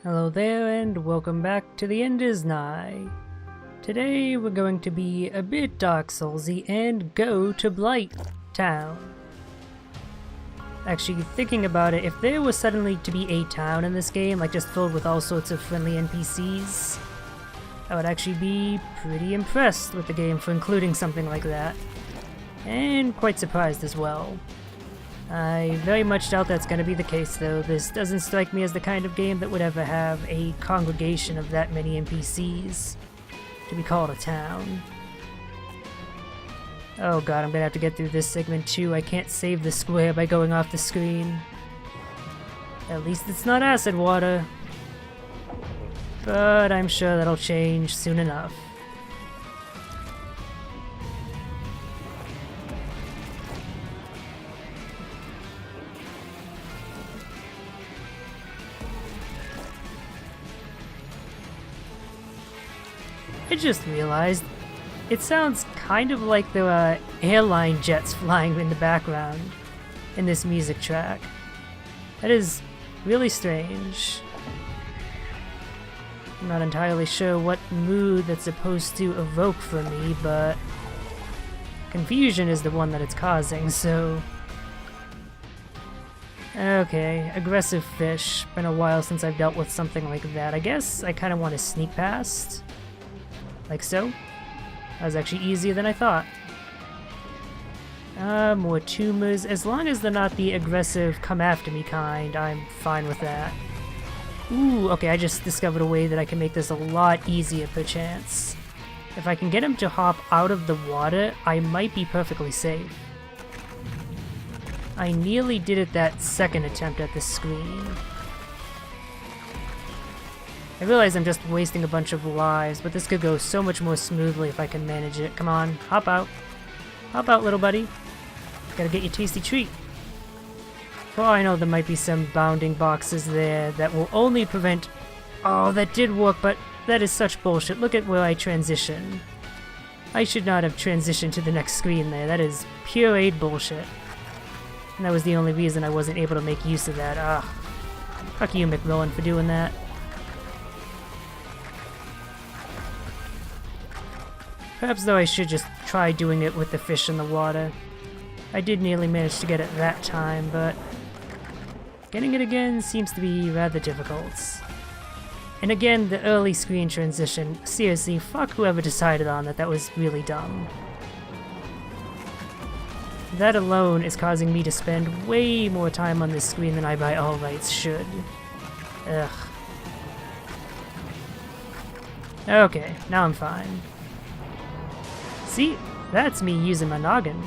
Hello there and welcome back to the end is Nigh. Today we're going to be a bit Dark Soulsy and go to Blight town. Actually, thinking about it, if there was suddenly to be a town in this game, like just filled with all sorts of friendly NPCs, I would actually be pretty impressed with the game for including something like that. And quite surprised as well. I very much doubt that's going to be the case though. This doesn't strike me as the kind of game that would ever have a congregation of that many NPCs to be called a town. Oh god, I'm gonna have to get through this segment too. I can't save the square by going off the screen. At least it's not acid water. But I'm sure that'll change soon enough. I just realized, it sounds kind of like there are airline jets flying in the background in this music track. That is really strange. I'm not entirely sure what mood that's supposed to evoke for me, but confusion is the one that it's causing, so... Okay, aggressive fish. Been a while since I've dealt with something like that. I guess I kind of want to sneak past. Like so. That was actually easier than I thought. More tumors. As long as they're not the aggressive come after me kind, I'm fine with that. Ooh, okay, I just discovered a way that I can make this a lot easier perchance. If I can get him to hop out of the water, I might be perfectly safe. I nearly did it that second attempt at the screen. I realize I'm just wasting a bunch of lives, but this could go so much more smoothly if I can manage it. Come on, hop out. Hop out, little buddy. Gotta get your tasty treat. For all I know, there might be some bounding boxes there that will only prevent... Oh, that did work, but that is such bullshit. Look at where I transition. I should not have transitioned to the next screen there. That is pureed bullshit. And that was the only reason I wasn't able to make use of that. Ugh. Fuck you, McMillan, for doing that. Perhaps though I should just try doing it with the fish in the water. I did nearly manage to get it that time, but getting it again seems to be rather difficult. And again, the early screen transition. Seriously, fuck whoever decided on that. That was really dumb. That alone is causing me to spend way more time on this screen than I by all rights should. Ugh. Okay, now I'm fine. See, that's me using my noggin.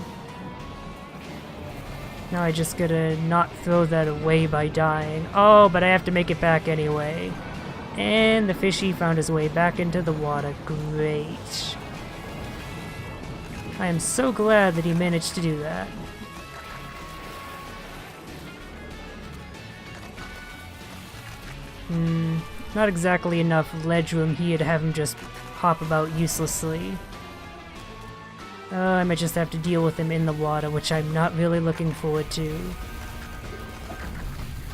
Now I just gotta not throw that away by dying. Oh, but I have to make it back anyway. And the fishy found his way back into the water. Great. I am so glad that he managed to do that. Not exactly enough ledge room here to have him just hop about uselessly. I might just have to deal with him in the water, which I'm not really looking forward to.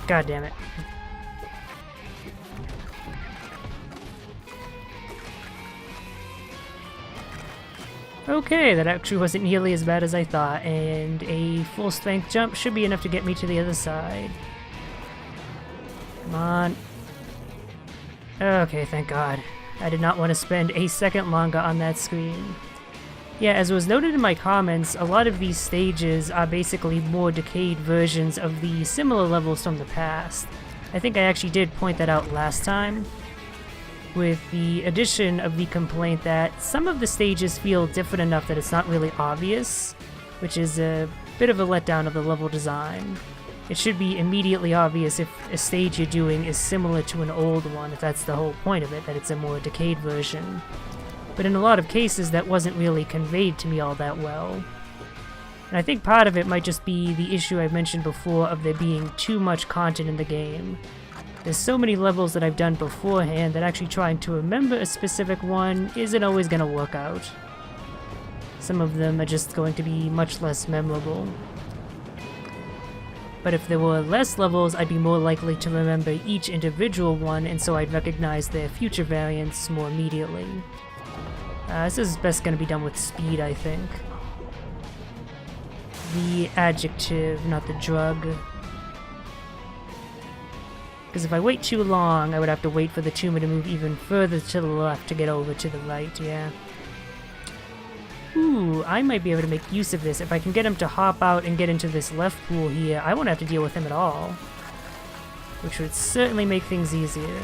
God damn it. Okay, that actually wasn't nearly as bad as I thought, and a full strength jump should be enough to get me to the other side. Come on. Okay, thank God. I did not want to spend a second longer on that screen. Yeah, as was noted in my comments, a lot of these stages are basically more decayed versions of the similar levels from the past. I think I actually did point that out last time, with the addition of the complaint that some of the stages feel different enough that it's not really obvious, which is a bit of a letdown of the level design. It should be immediately obvious if a stage you're doing is similar to an old one, if that's the whole point of it, that it's a more decayed version. But in a lot of cases that wasn't really conveyed to me all that well. And I think part of it might just be the issue I've mentioned before of there being too much content in the game. There's so many levels that I've done beforehand that actually trying to remember a specific one isn't always going to work out. Some of them are just going to be much less memorable. But if there were less levels, I'd be more likely to remember each individual one, and so I'd recognize their future variants more immediately. This is best going to be done with speed, I think. The adjective, not the drug. Because if I wait too long, I would have to wait for the tumor to move even further to the left to get over to the right, yeah. Ooh, I might be able to make use of this. If I can get him to hop out and get into this left pool here, I won't have to deal with him at all. Which would certainly make things easier.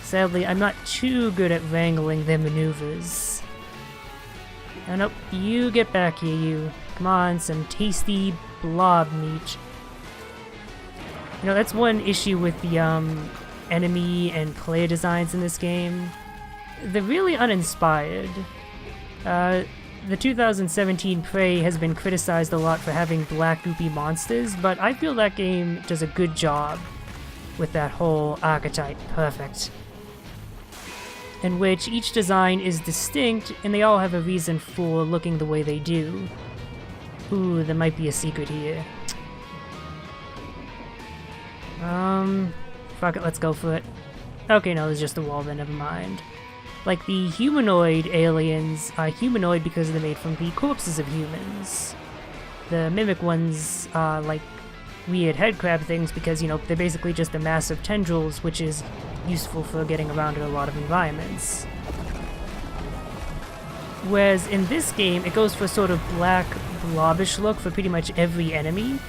Sadly, I'm not too good at wrangling their maneuvers. Oh, nope, you get back here, you. Come on, some tasty blob meat. You know, that's one issue with the, enemy and player designs in this game. They're really uninspired. The 2017 Prey has been criticized a lot for having black goopy monsters, but I feel that game does a good job with that whole archetype perfect. In which each design is distinct, and they all have a reason for looking the way they do. Ooh, there might be a secret here. Fuck it, let's go for it. Okay, no, there's just a wall then, never mind. Like, the humanoid aliens are humanoid because they're made from the corpses of humans. The mimic ones are like weird head crab things because, you know, they're basically just a mass of tendrils, which is useful for getting around in a lot of environments. Whereas in this game, it goes for a sort of black, blobbish look for pretty much every enemy,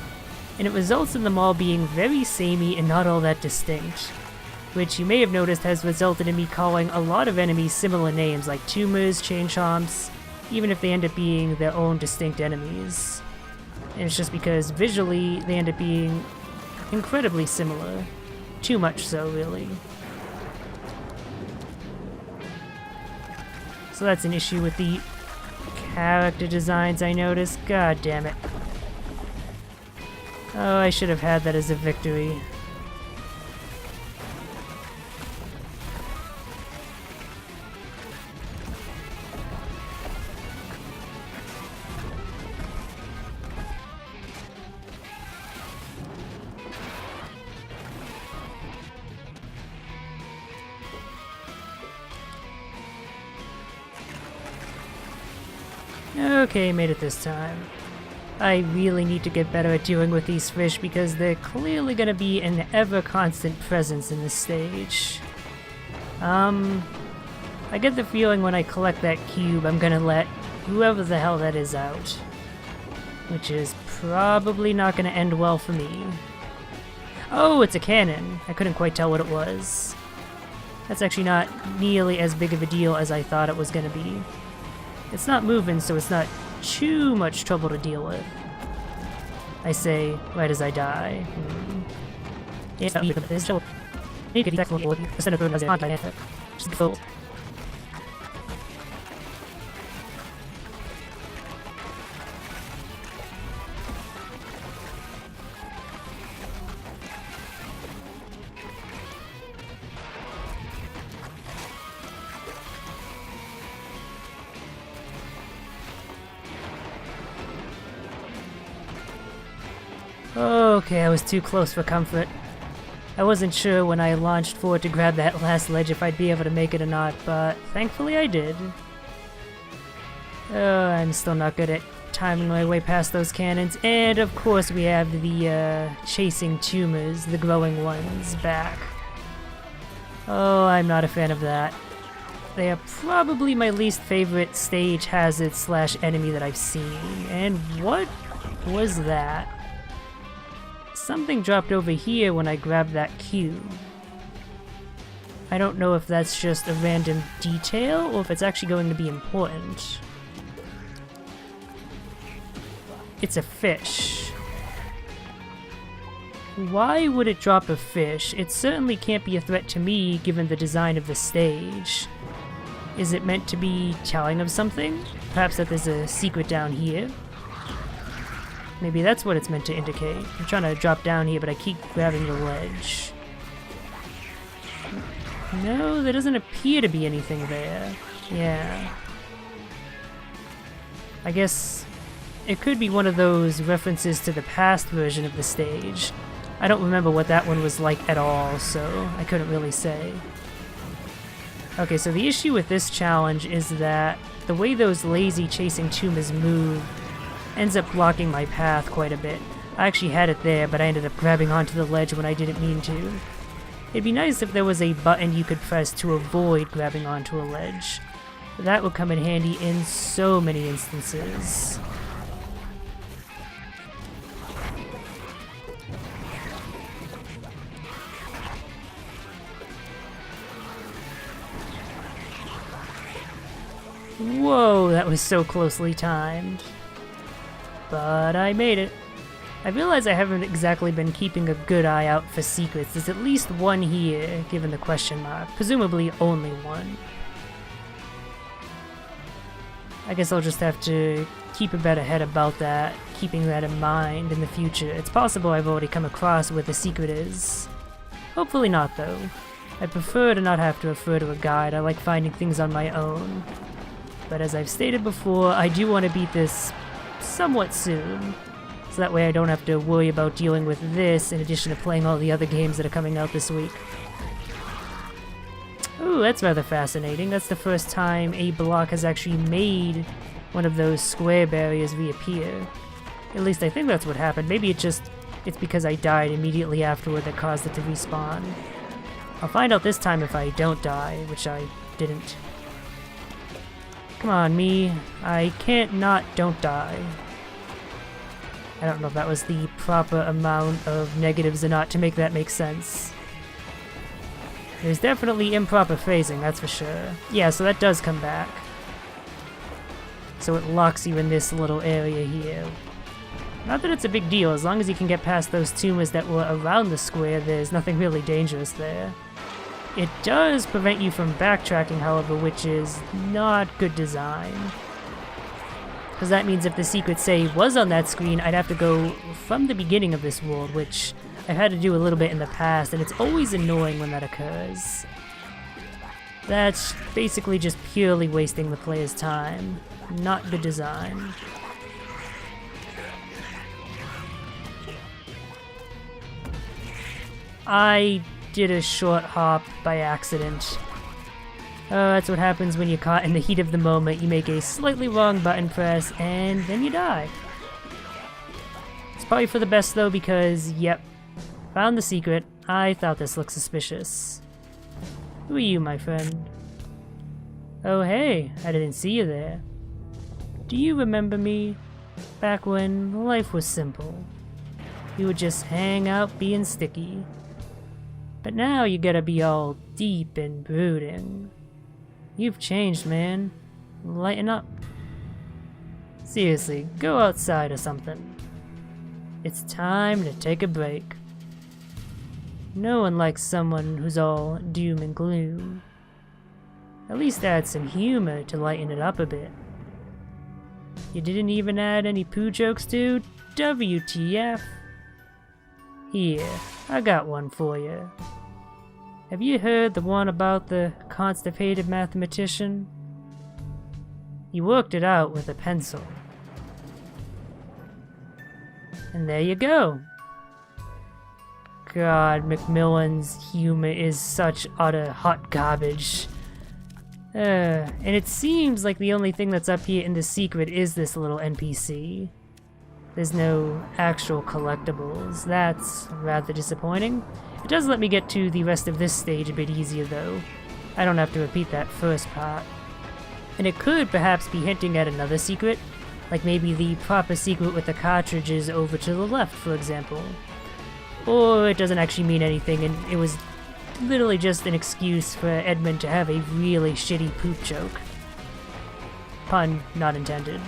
and it results in them all being very samey and not all that distinct. Which you may have noticed has resulted in me calling a lot of enemies similar names like tumors, chain chomps, even if they end up being their own distinct enemies. And it's just because visually they end up being incredibly similar. Too much so, really. So that's an issue with the character designs I noticed. God damn it. Oh, I should have had that as a victory. Okay, made it this time. I really need to get better at dealing with these fish because they're clearly gonna be an ever-constant presence in this stage. I get the feeling when I collect that cube I'm gonna let whoever the hell that is out. Which is probably not gonna end well for me. Oh, it's a cannon! I couldn't quite tell what it was. That's actually not nearly as big of a deal as I thought it was gonna be. It's not moving, so it's not too much trouble to deal with. I say, right as I die. Okay, I was too close for comfort. I wasn't sure when I launched forward to grab that last ledge if I'd be able to make it or not, but thankfully I did. I'm still not good at timing my way past those cannons, and of course we have the chasing tumors, the growing ones, back. Oh, I'm not a fan of that. They are probably my least favorite stage hazard / enemy that I've seen. And what was that? Something dropped over here when I grabbed that cube. I don't know if that's just a random detail or if it's actually going to be important. It's a fish. Why would it drop a fish? It certainly can't be a threat to me given the design of the stage. Is it meant to be telling of something? Perhaps that there's a secret down here? Maybe that's what it's meant to indicate. I'm trying to drop down here, but I keep grabbing the ledge. No, there doesn't appear to be anything there. Yeah. I guess it could be one of those references to the past version of the stage. I don't remember what that one was like at all, so I couldn't really say. Okay, so the issue with this challenge is that the way those lazy chasing tumas move ends up blocking my path quite a bit. I actually had it there, but I ended up grabbing onto the ledge when I didn't mean to. It'd be nice if there was a button you could press to avoid grabbing onto a ledge. That would come in handy in so many instances. Whoa, that was so closely timed. But I made it. I realize I haven't exactly been keeping a good eye out for secrets. There's at least one here, given the question mark. Presumably only one. I guess I'll just have to keep a better head about that, keeping that in mind in the future. It's possible I've already come across where the secret is. Hopefully not, though. I prefer to not have to refer to a guide. I like finding things on my own. But as I've stated before, I do want to beat this somewhat soon. So that way I don't have to worry about dealing with this in addition to playing all the other games that are coming out this week. Ooh, that's rather fascinating. That's the first time a block has actually made one of those square barriers reappear. At least I think that's what happened. Maybe it's because I died immediately afterward that caused it to respawn. I'll find out this time if I don't die, which I didn't. Come on, me. I can't don't die. I don't know if that was the proper amount of negatives or not to make that make sense. There's definitely improper phrasing, that's for sure. Yeah, so that does come back. So it locks you in this little area here. Not that it's a big deal, as long as you can get past those tumas that were around the square, there's nothing really dangerous there. It does prevent you from backtracking, however, which is not good design. Because that means if the secret, say, was on that screen, I'd have to go from the beginning of this world, which I've had to do a little bit in the past, and it's always annoying when that occurs. That's basically just purely wasting the player's time. Not good design. I did a short hop by accident. That's what happens when you're caught in the heat of the moment. You make a slightly wrong button press, and then you die. It's probably for the best though, because, yep, found the secret. I thought this looked suspicious. Who are you, my friend? Oh hey, I didn't see you there. Do you remember me? Back when life was simple. You would just hang out being sticky. But now you gotta be all deep and brooding. You've changed, man. Lighten up. Seriously, go outside or something. It's time to take a break. No one likes someone who's all doom and gloom. At least add some humor to lighten it up a bit. You didn't even add any poo jokes, dude? WTF? Here, I got one for you. Have you heard the one about the constipated mathematician? He worked it out with a pencil. And there you go. God, Macmillan's humor is such utter hot garbage. And it seems like the only thing that's up here in the secret is this little NPC. There's no actual collectibles. That's rather disappointing. It does let me get to the rest of this stage a bit easier though. I don't have to repeat that first part. And it could perhaps be hinting at another secret, like maybe the proper secret with the cartridges over to the left, for example. Or it doesn't actually mean anything and it was literally just an excuse for Edmund to have a really shitty poop joke. Pun not intended.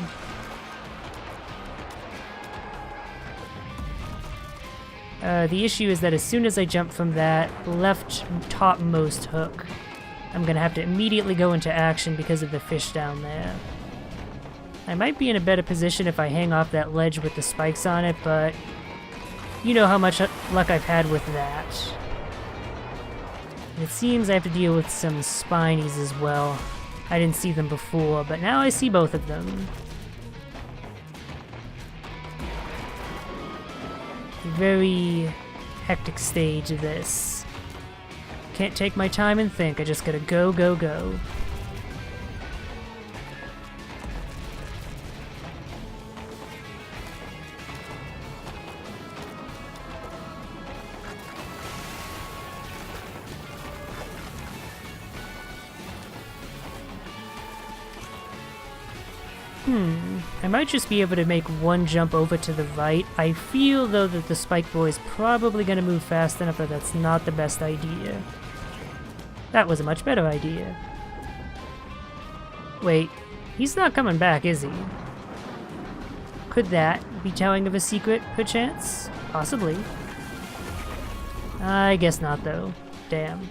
The issue is that as soon as I jump from that left topmost hook, I'm gonna have to immediately go into action because of the fish down there. I might be in a better position if I hang off that ledge with the spikes on it, but you know how much luck I've had with that. And it seems I have to deal with some spinies as well. I didn't see them before, but now I see both of them. very hectic stage of this. Can't take my time and think, I just gotta go, go, go. I might just be able to make one jump over to the right. I feel, though, that the Spike Boy is probably going to move fast enough that that's not the best idea. That was a much better idea. Wait, he's not coming back, is he? Could that be telling of a secret, perchance? Possibly. I guess not, though. Damn.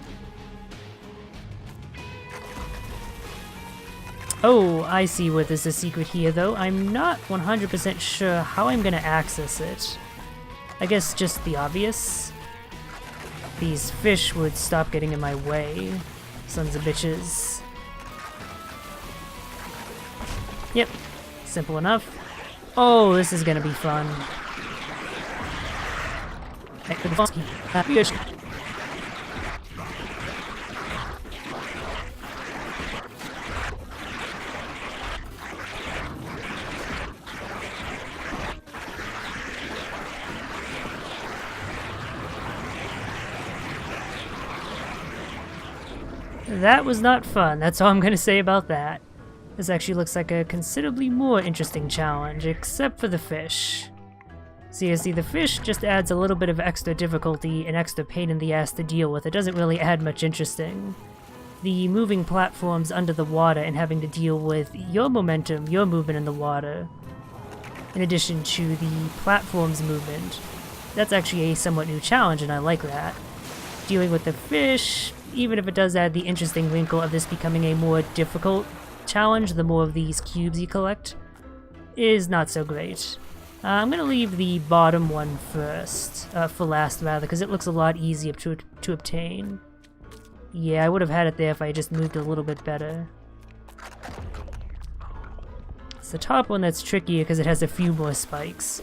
Oh, I see what there's a secret here, though. I'm not 100% sure how I'm gonna access it. I guess just the obvious. These fish would stop getting in my way. Sons of bitches. Yep, simple enough. Oh, this is gonna be fun. That was not fun, that's all I'm gonna say about that. This actually looks like a considerably more interesting challenge, except for the fish. Seriously, the fish just adds a little bit of extra difficulty and extra pain in the ass to deal with. It doesn't really add much interesting. The moving platforms under the water and having to deal with your momentum, your movement in the water, in addition to the platform's movement, that's actually a somewhat new challenge, and I like that. Dealing with the fish, even if it does add the interesting wrinkle of this becoming a more difficult challenge the more of these cubes you collect, is not so great. I'm gonna leave the bottom one for last rather, because it looks a lot easier to obtain. Yeah, I would have had it there if I just moved a little bit better. It's the top one that's trickier because it has a few more spikes.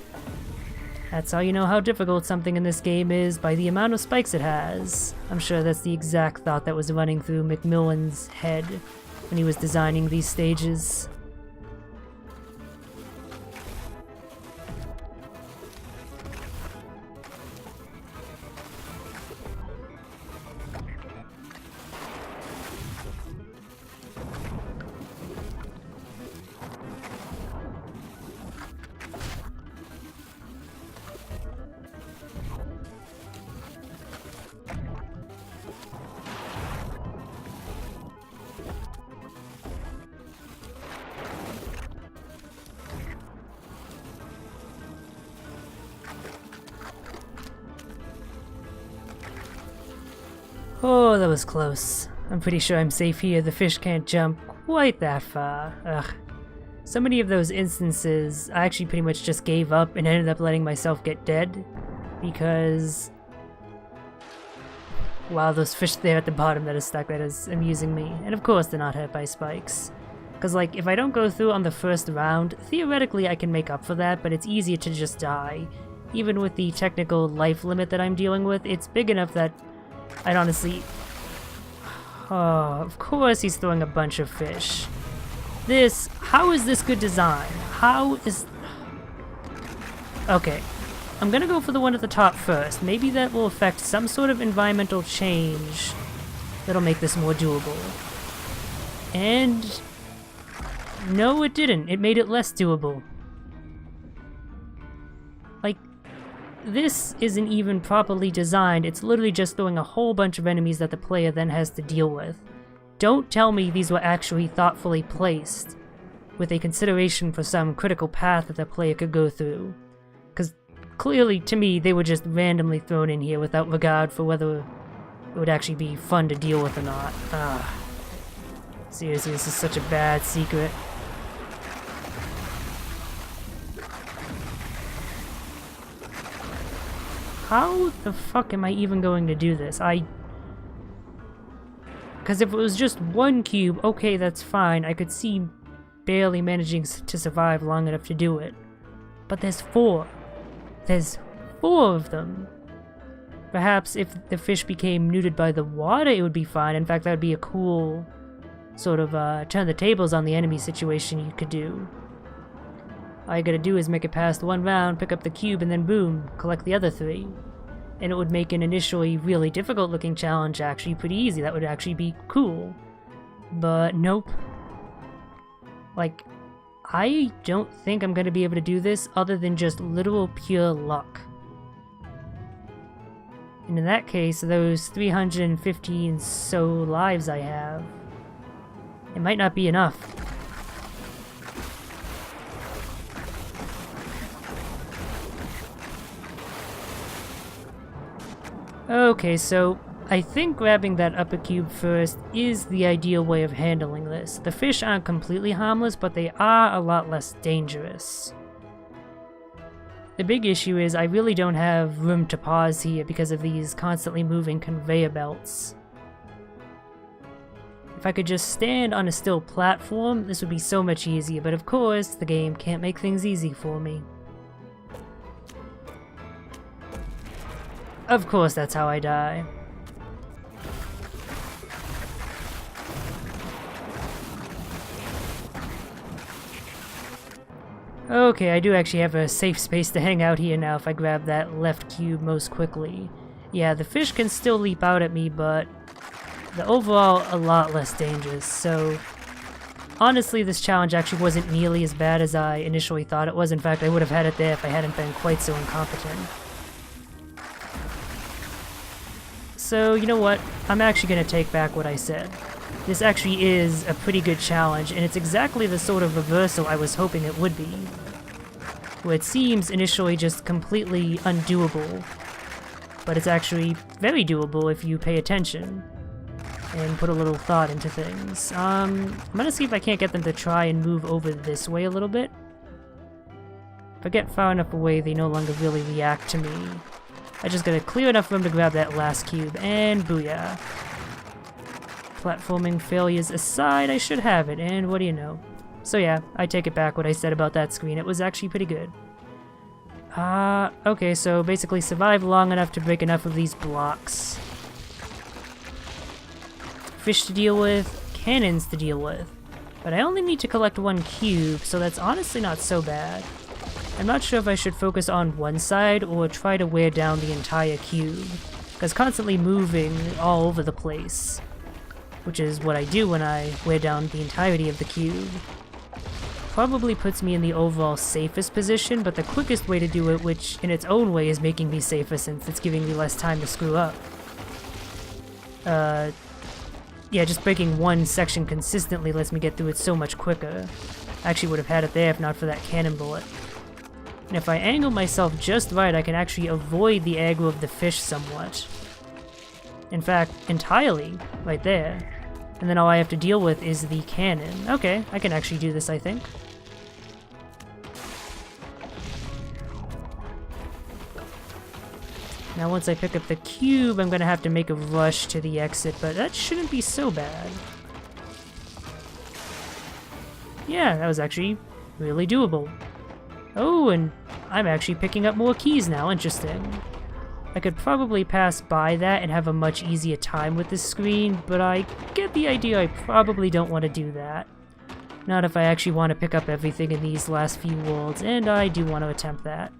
That's how you know how difficult something in this game is, by the amount of spikes it has. I'm sure that's the exact thought that was running through McMillan's head when he was designing these stages. Oh, that was close. I'm pretty sure I'm safe here. The fish can't jump quite that far. Ugh. So many of those instances, I actually pretty much just gave up and ended up letting myself get dead. Because... wow, those fish there at the bottom that are stuck, that is amusing me. And of course they're not hurt by spikes. Because, like, if I don't go through on the first round, theoretically I can make up for that, but it's easier to just die. Even with the technical life limit that I'm dealing with, it's big enough that I'd honestly... oh, of course he's throwing a bunch of fish. This... how is this good design? How is... okay. I'm gonna go for the one at the top first. Maybe that will affect some sort of environmental change that'll make this more doable. And... no, it didn't. It made it less doable. Like... this isn't even properly designed. It's literally just throwing a whole bunch of enemies that the player then has to deal with. Don't tell me these were actually thoughtfully placed, with a consideration for some critical path that the player could go through. Because clearly, to me, they were just randomly thrown in here without regard for whether it would actually be fun to deal with or not. Seriously, this is such a bad secret. How the fuck am I even going to do this? Because if it was just one cube, okay, that's fine. I could see barely managing to survive long enough to do it. But there's 4. There's 4 of them. Perhaps if the fish became neutered by the water, it would be fine. In fact, that would be a cool sort of turn the tables on the enemy situation you could do. All you gotta do is make it past 1 round, pick up the cube, and then boom, collect the other 3. And it would make an initially really difficult looking challenge actually pretty easy. That would actually be cool. But nope. Like, I don't think I'm gonna be able to do this other than just literal pure luck. And in that case, those 315 so lives I have, it might not be enough. Okay, so I think grabbing that upper cube first is the ideal way of handling this. The fish aren't completely harmless, but they are a lot less dangerous. The big issue is I really don't have room to pause here because of these constantly moving conveyor belts. If I could just stand on a still platform, this would be so much easier, but of course, the game can't make things easy for me. Of course, that's how I die. Okay, I do actually have a safe space to hang out here now if I grab that left cube most quickly. Yeah, the fish can still leap out at me, but the overall a lot less dangerous, so honestly this challenge actually wasn't nearly as bad as I initially thought it was. In fact, I would have had it there if I hadn't been quite so incompetent. So, you know what? I'm actually going to take back what I said. This actually is a pretty good challenge, and it's exactly the sort of reversal I was hoping it would be. Where it seems initially just completely undoable, but it's actually very doable if you pay attention and put a little thought into things. I'm gonna see if I can't get them to try and move over this way a little bit. If I get far enough away, they no longer really react to me. I just gotta clear enough room to grab that last cube, and booyah. Platforming failures aside, I should have it, and what do you know? So yeah, I take it back what I said about that screen. It was actually pretty good. Okay, so basically survive long enough to break enough of these blocks. Fish to deal with, cannons to deal with. But I only need to collect 1 cube, so that's honestly not so bad. I'm not sure if I should focus on one side or try to wear down the entire cube, because constantly moving all over the place, which is what I do when I wear down the entirety of the cube, probably puts me in the overall safest position, but the quickest way to do it, which in its own way is making me safer since it's giving me less time to screw up. Yeah, just breaking one section consistently lets me get through it so much quicker. I actually would have had it there if not for that cannon bullet. And if I angle myself just right, I can actually avoid the aggro of the fish somewhat. In fact, entirely, right there. And then all I have to deal with is the cannon. Okay, I can actually do this, I think. Now once I pick up the cube, I'm gonna have to make a rush to the exit, but that shouldn't be so bad. Yeah, that was actually really doable. Oh, and I'm actually picking up more keys now, interesting. I could probably pass by that and have a much easier time with this screen, but I get the idea I probably don't want to do that. Not if I actually want to pick up everything in these last few worlds, and I do want to attempt that.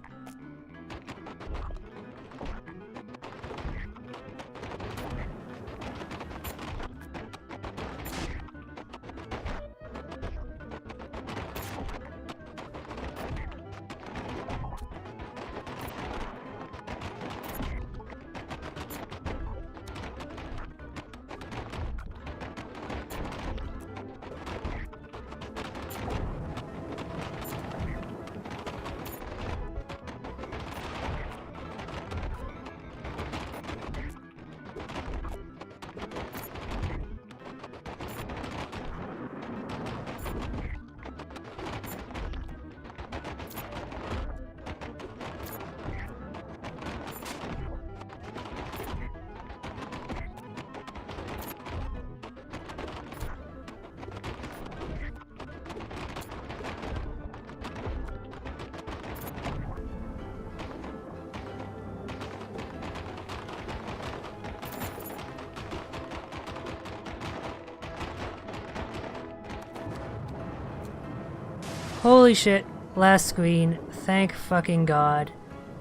Holy shit. Last screen. Thank fucking god.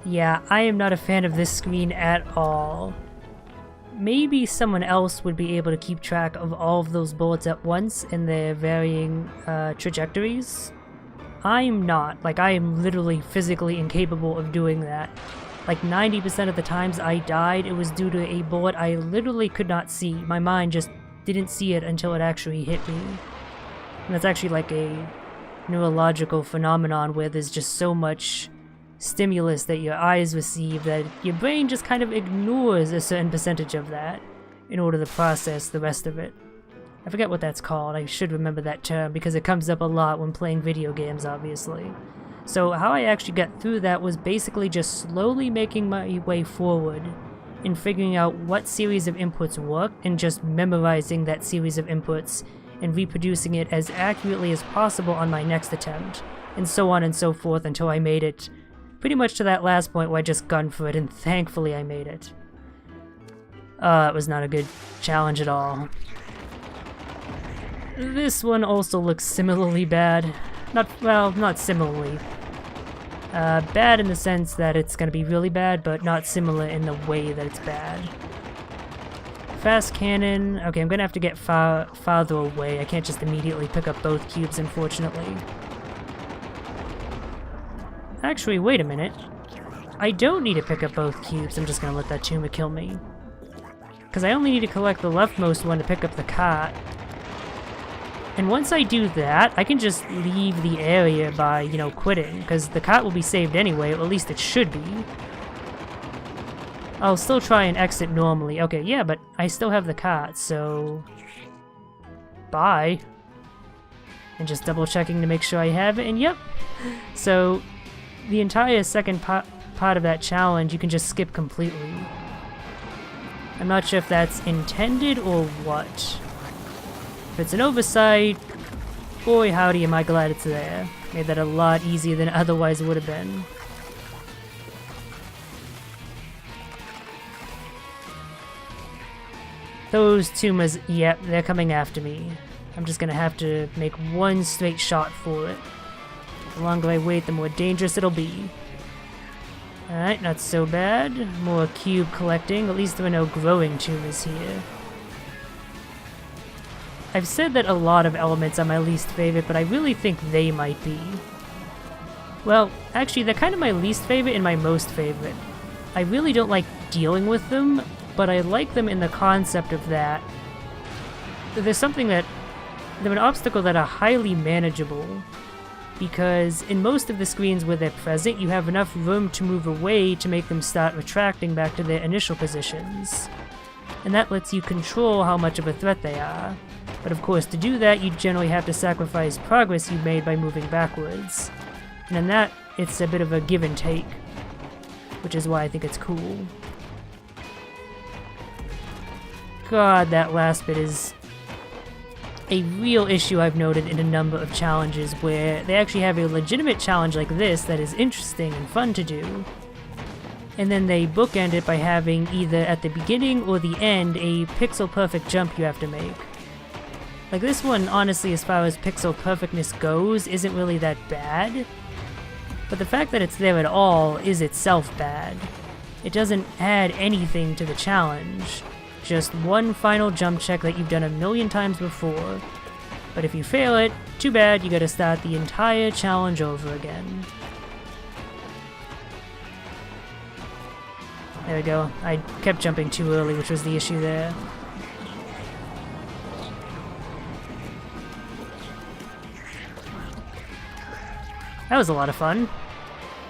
Yeah, I am not a fan of this screen at all. Maybe someone else would be able to keep track of all of those bullets at once in their varying trajectories. I'm not. Like, I am literally physically incapable of doing that. Like, 90% of the times I died, it was due to a bullet I literally could not see. My mind just didn't see it until it actually hit me. And that's actually like a neurological phenomenon where there's just so much stimulus that your eyes receive that your brain just kind of ignores a certain percentage of that in order to process the rest of it. I forget what that's called. I should remember that term because it comes up a lot when playing video games, obviously. So how I actually got through that was basically just slowly making my way forward and figuring out what series of inputs worked and just memorizing that series of inputs and reproducing it as accurately as possible on my next attempt, and so on and so forth until I made it pretty much to that last point where I just gunned for it, and thankfully I made it. It was not a good challenge at all. This one also looks similarly bad. Not similarly. Bad in the sense that it's gonna be really bad, but not similar in the way that it's bad. Fast cannon. Okay, I'm gonna have to get farther away. I can't just immediately pick up both cubes, unfortunately. Actually, wait a minute. I don't need to pick up both cubes. I'm just gonna let that tumor kill me. Because I only need to collect the leftmost one to pick up the cart. And once I do that, I can just leave the area by, you know, quitting, because the cart will be saved anyway, or at least it should be. I'll still try and exit normally. Okay, yeah, but I still have the cart, so... Bye. And just double checking to make sure I have it, and yep! So, the entire second part of that challenge you can just skip completely. I'm not sure if that's intended or what. If it's an oversight, boy howdy am I glad it's there. Made that a lot easier than it otherwise would have been. Those tumors, yep, they're coming after me. I'm just gonna have to make one straight shot for it. The longer I wait, the more dangerous it'll be. Alright, not so bad. More cube collecting. At least there are no growing tumors here. I've said that a lot of elements are my least favorite, but I really think they might be. Well, actually, they're kind of my least favorite and my most favorite. I really don't like dealing with them, but I like them in the concept of that. There's something that... They're an obstacle that are highly manageable, because in most of the screens where they're present, you have enough room to move away to make them start retracting back to their initial positions. And that lets you control how much of a threat they are. But of course, to do that, you generally have to sacrifice progress you've made by moving backwards. And in that, it's a bit of a give and take, which is why I think it's cool. God, that last bit is a real issue I've noted in a number of challenges where they actually have a legitimate challenge like this that is interesting and fun to do, and then they bookend it by having either at the beginning or the end a pixel-perfect jump you have to make. Like this one, honestly, as far as pixel perfectness goes, isn't really that bad, but the fact that it's there at all is itself bad. It doesn't add anything to the challenge, just one final jump check that you've done a million times before, but if you fail it, too bad, you gotta start the entire challenge over again. There we go. I kept jumping too early, which was the issue there. That was a lot of fun,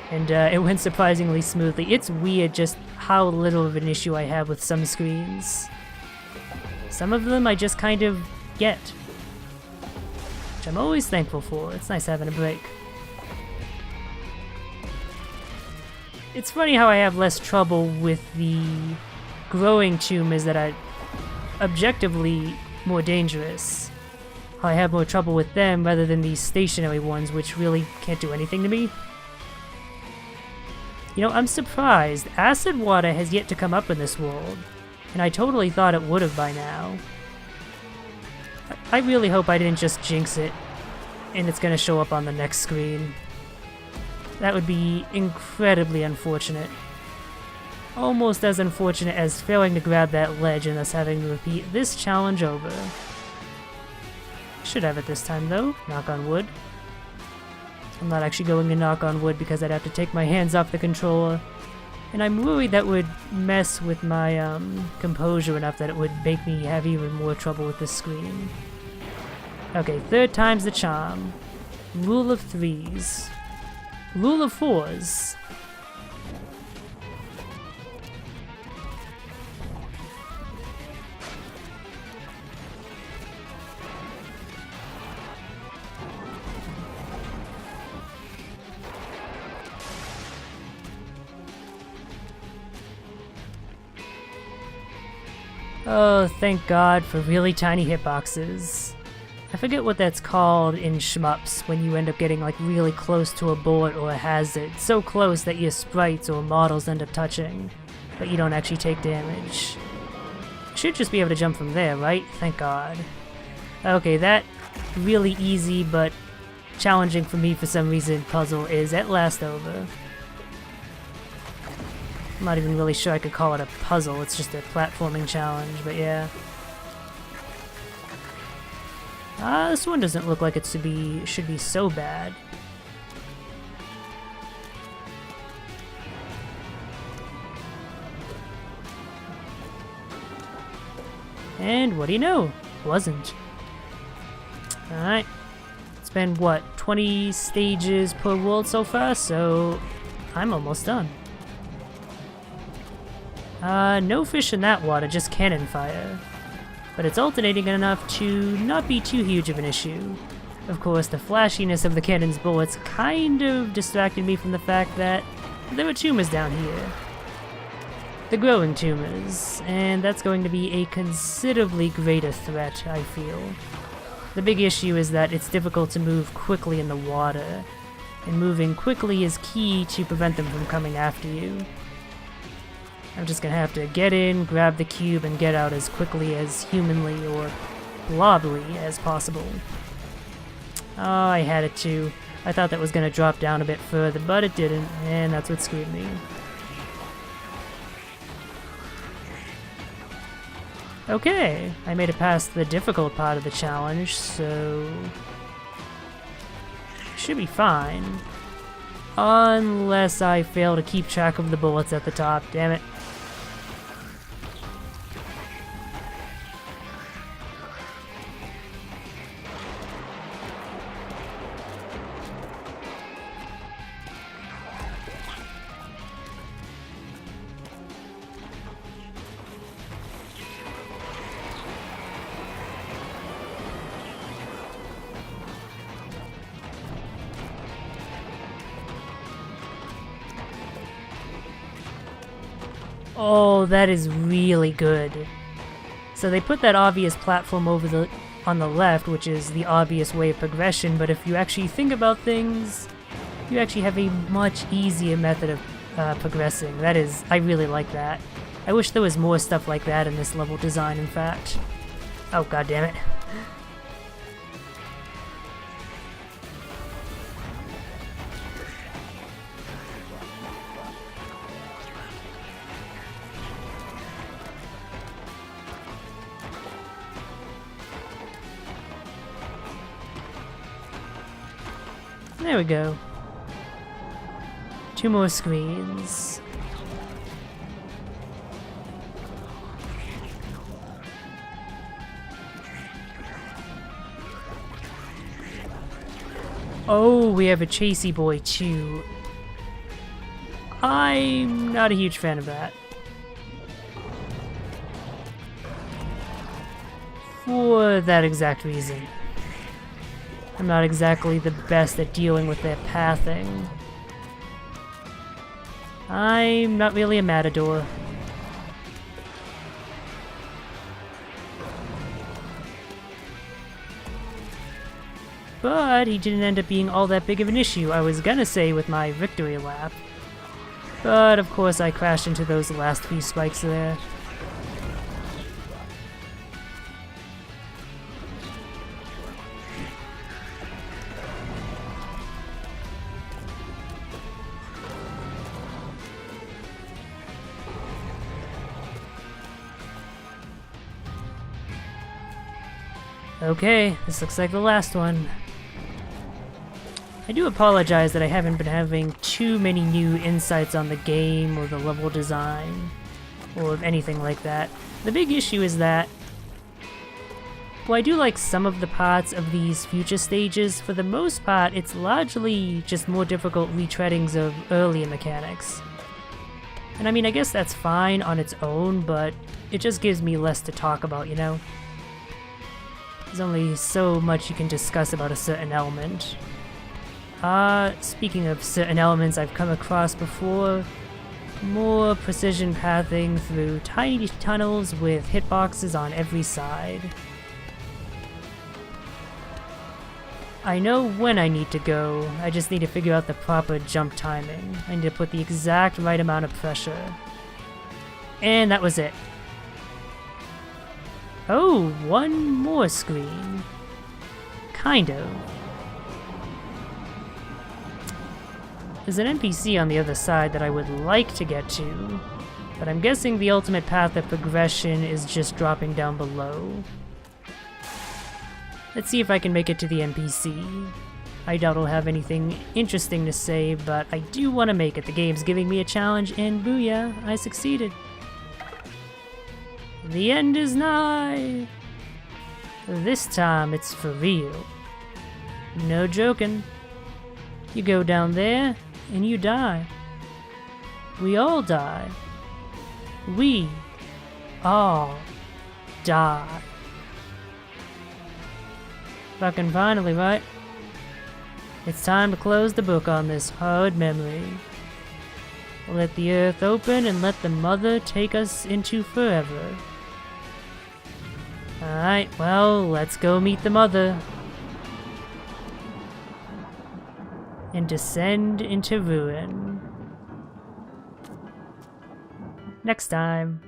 and it went surprisingly smoothly. It's weird just how little of an issue I have with some screens. Some of them I just kind of get, which I'm always thankful for. It's nice having a break. It's funny how I have less trouble with the growing tumors that are objectively more dangerous. How I have more trouble with them rather than these stationary ones, which really can't do anything to me. You know, I'm surprised. Acid water has yet to come up in this world, and I totally thought it would have by now. I really hope I didn't just jinx it. and it's gonna show up on the next screen. That would be incredibly unfortunate. Almost as unfortunate as failing to grab that ledge and thus having to repeat this challenge over. Should have it this time though, knock on wood. I'm not actually going to knock on wood because I'd have to take my hands off the controller. And I'm worried that would mess with my composure enough that it would make me have even more trouble with this screen. Okay, third time's the charm. Rule of threes. Rule of fours. Oh, thank God for really tiny hitboxes. I forget what that's called in shmups when you end up getting like really close to a bullet or a hazard, so close that your sprites or models end up touching, but you don't actually take damage. Should just be able to jump from there, right? Thank God. Okay, that really easy but challenging for me for some reason puzzle is at last over. I'm not even really sure I could call it a puzzle, it's just a platforming challenge, but yeah. This one doesn't look like it should be so bad. And what do you know? Wasn't. Alright. It's been, what, 20 stages per world so far, so I'm almost done. No fish in that water, just cannon fire. But it's alternating enough to not be too huge of an issue. Of course, the flashiness of the cannon's bullets kind of distracted me from the fact that there are tumors down here. The growing tumors, and that's going to be a considerably greater threat, I feel. The big issue is that it's difficult to move quickly in the water, and moving quickly is key to prevent them from coming after you. I'm just gonna have to get in, grab the cube, and get out as quickly as humanly or blobbly as possible. Oh, I had it too. I thought that was gonna drop down a bit further, but it didn't, and that's what screwed me. Okay, I made it past the difficult part of the challenge, so should be fine. Unless I fail to keep track of the bullets at the top, damn it. Oh, that is really good. So they put that obvious platform on the left, which is the obvious way of progression, but if you actually think about things, you actually have a much easier method of progressing. I really like that. I wish there was more stuff like that in this level design, in fact. Oh, god damn it. There we go. 2 more screens. Oh, we have a chasey boy too. I'm not a huge fan of that. For that exact reason. I'm not exactly the best at dealing with their pathing. I'm not really a matador. But he didn't end up being all that big of an issue, I was gonna say, with my victory lap. But of course I crashed into those last few spikes there. Okay, this looks like the last one. I do apologize that I haven't been having too many new insights on the game or the level design or anything like that. The big issue is that, well, I do like some of the parts of these future stages. For the most part, it's largely just more difficult retreadings of earlier mechanics. And I mean, I guess that's fine on its own, but it just gives me less to talk about, you know? There's only so much you can discuss about a certain element. Speaking of certain elements I've come across before, more precision pathing through tiny tunnels with hitboxes on every side. I know when I need to go, I just need to figure out the proper jump timing. I need to put the exact right amount of pressure. And that was it. Oh, one more screen. Kind of. There's an NPC on the other side that I would like to get to, but I'm guessing the ultimate path of progression is just dropping down below. Let's see if I can make it to the NPC. I doubt I'll have anything interesting to say, but I do want to make it. The game's giving me a challenge, and booyah, I succeeded. The end is nigh! This time it's for real. No joking. You go down there, and you die. We all die. We all die. Fucking finally, right? It's time to close the book on this hard memory. Let the earth open and let the mother take us into forever. Alright, well, let's go meet the mother. And descend into ruin. Next time.